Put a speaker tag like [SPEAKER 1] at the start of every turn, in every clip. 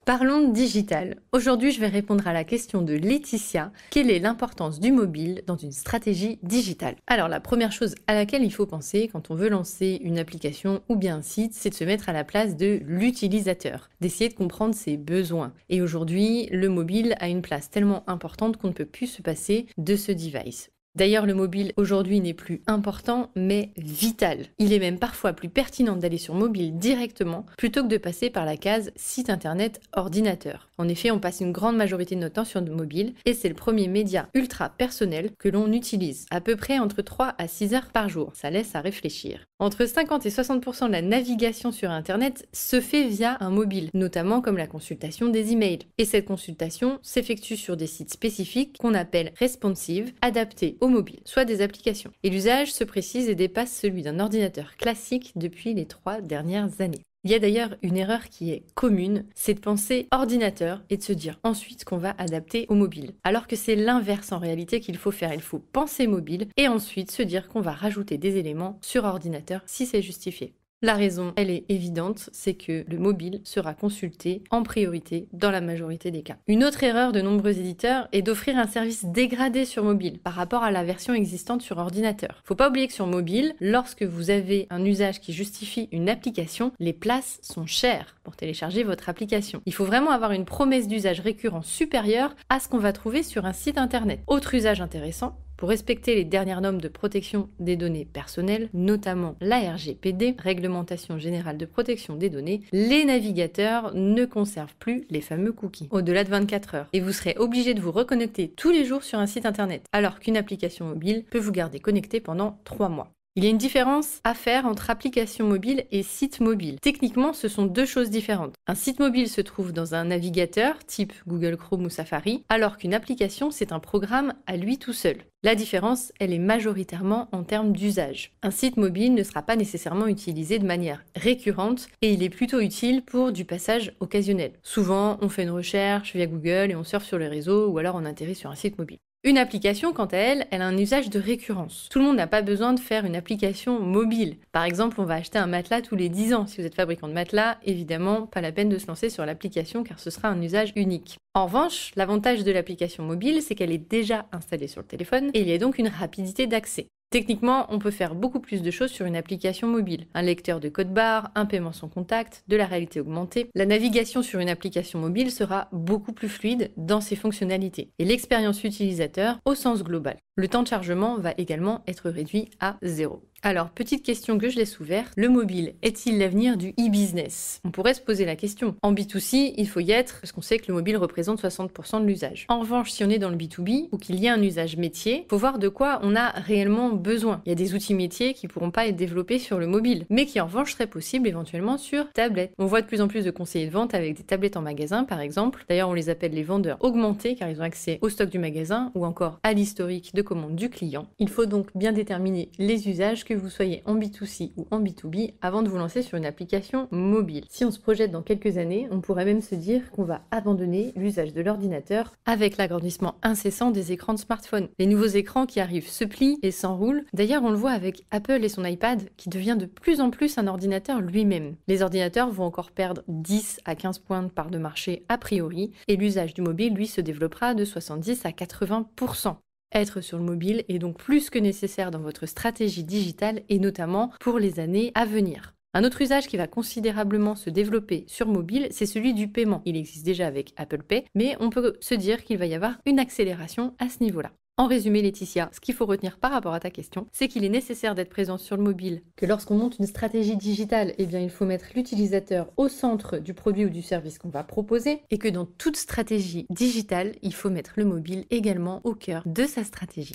[SPEAKER 1] Parlons digital. Aujourd'hui, je vais répondre à la question de Laetitia. Quelle est l'importance du mobile dans une stratégie digitale? Alors, la première chose à laquelle il faut penser quand on veut lancer une application ou bien un site, c'est de se mettre à la place de l'utilisateur, d'essayer de comprendre ses besoins. Et aujourd'hui, le mobile a une place tellement importante qu'on ne peut plus se passer de ce device. D'ailleurs, le mobile aujourd'hui n'est plus important, mais vital. Il est même parfois plus pertinent d'aller sur mobile directement plutôt que de passer par la case site internet ordinateur. En effet, on passe une grande majorité de notre temps sur le mobile et c'est le premier média ultra personnel que l'on utilise, à peu près entre 3 à 6 heures par jour. Ça laisse à réfléchir. Entre 50 et 60% de la navigation sur internet se fait via un mobile, notamment comme la consultation des emails. Et cette consultation s'effectue sur des sites spécifiques qu'on appelle responsive, adaptés au mobile, soit des applications. Et l'usage se précise et dépasse celui d'un ordinateur classique depuis les 3 dernières années. Il y a d'ailleurs une erreur qui est commune, c'est de penser ordinateur et de se dire ensuite qu'on va adapter au mobile. Alors que c'est l'inverse en réalité qu'il faut faire, il faut penser mobile et ensuite se dire qu'on va rajouter des éléments sur ordinateur si c'est justifié. La raison, elle est évidente, c'est que le mobile sera consulté en priorité dans la majorité des cas. Une autre erreur de nombreux éditeurs est d'offrir un service dégradé sur mobile par rapport à la version existante sur ordinateur. Faut pas oublier que sur mobile, lorsque vous avez un usage qui justifie une application, les places sont chères pour télécharger votre application. Il faut vraiment avoir une promesse d'usage récurrent supérieure à ce qu'on va trouver sur un site internet. Autre usage intéressant, pour respecter les dernières normes de protection des données personnelles, notamment la RGPD, Réglementation Générale de Protection des Données, les navigateurs ne conservent plus les fameux cookies au-delà de 24 heures. Et vous serez obligé de vous reconnecter tous les jours sur un site internet, alors qu'une application mobile peut vous garder connecté pendant 3 mois. Il y a une différence à faire entre application mobile et site mobile. Techniquement, ce sont deux choses différentes. Un site mobile se trouve dans un navigateur, type Google Chrome ou Safari, alors qu'une application, c'est un programme à lui tout seul. La différence, elle est majoritairement en termes d'usage. Un site mobile ne sera pas nécessairement utilisé de manière récurrente et il est plutôt utile pour du passage occasionnel. Souvent, on fait une recherche via Google et on surfe sur les réseaux ou alors on atterrit sur un site mobile. Une application, quant à elle, elle a un usage de récurrence. Tout le monde n'a pas besoin de faire une application mobile. Par exemple, on va acheter un matelas tous les 10 ans. Si vous êtes fabricant de matelas, évidemment, pas la peine de se lancer sur l'application car ce sera un usage unique. En revanche, l'avantage de l'application mobile, c'est qu'elle est déjà installée sur le téléphone et il y a donc une rapidité d'accès. Techniquement, on peut faire beaucoup plus de choses sur une application mobile. Un lecteur de code barre, un paiement sans contact, de la réalité augmentée. La navigation sur une application mobile sera beaucoup plus fluide dans ses fonctionnalités. Et l'expérience utilisateur au sens global. Le temps de chargement va également être réduit à 0. Alors, petite question que je laisse ouverte, le mobile est-il l'avenir du e-business? On pourrait se poser la question. En B2C, il faut y être parce qu'on sait que le mobile représente 60% de l'usage. En revanche, si on est dans le B2B ou qu'il y a un usage métier, il faut voir de quoi on a réellement besoin. Il y a des outils métiers qui ne pourront pas être développés sur le mobile, mais qui en revanche seraient possibles éventuellement sur tablette. On voit de plus en plus de conseillers de vente avec des tablettes en magasin, par exemple. D'ailleurs, on les appelle les vendeurs augmentés car ils ont accès au stock du magasin ou encore à l'historique de commande du client. Il faut donc bien déterminer les usages que vous soyez en B2C ou en B2B avant de vous lancer sur une application mobile. Si on se projette dans quelques années, on pourrait même se dire qu'on va abandonner l'usage de l'ordinateur avec l'agrandissement incessant des écrans de smartphone. Les nouveaux écrans qui arrivent se plient et s'enroulent. D'ailleurs, on le voit avec Apple et son iPad qui devient de plus en plus un ordinateur lui-même. Les ordinateurs vont encore perdre 10 à 15 points de part de marché a priori et l'usage du mobile, lui, se développera de 70 à 80%. Être sur le mobile est donc plus que nécessaire dans votre stratégie digitale et notamment pour les années à venir. Un autre usage qui va considérablement se développer sur mobile, c'est celui du paiement. Il existe déjà avec Apple Pay, mais on peut se dire qu'il va y avoir une accélération à ce niveau-là. En résumé, Laetitia, ce qu'il faut retenir par rapport à ta question, c'est qu'il est nécessaire d'être présent sur le mobile, que lorsqu'on monte une stratégie digitale, eh bien, il faut mettre l'utilisateur au centre du produit ou du service qu'on va proposer, et que dans toute stratégie digitale, il faut mettre le mobile également au cœur de sa stratégie.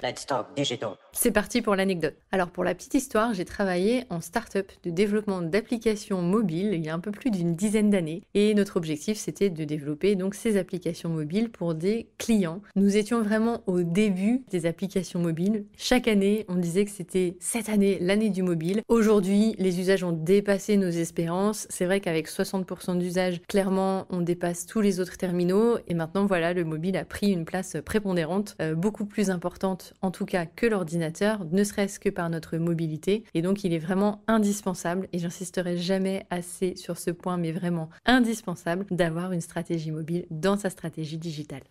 [SPEAKER 2] Let's talk digital.
[SPEAKER 1] C'est parti pour l'anecdote. Alors pour la petite histoire, j'ai travaillé en start-up de développement d'applications mobiles il y a un peu plus d'une dizaine d'années et notre objectif c'était de développer donc ces applications mobiles pour des clients. Nous étions vraiment au début des applications mobiles. Chaque année, on disait que c'était cette année l'année du mobile. Aujourd'hui, les usages ont dépassé nos espérances. C'est vrai qu'avec 60% d'usages, clairement, on dépasse tous les autres terminaux et maintenant voilà, le mobile a pris une place prépondérante, beaucoup plus importante en tout cas que l'ordinateur, ne serait-ce que par notre mobilité. Et donc, il est vraiment indispensable, et j'insisterai jamais assez sur ce point, mais vraiment indispensable, d'avoir une stratégie mobile dans sa stratégie digitale.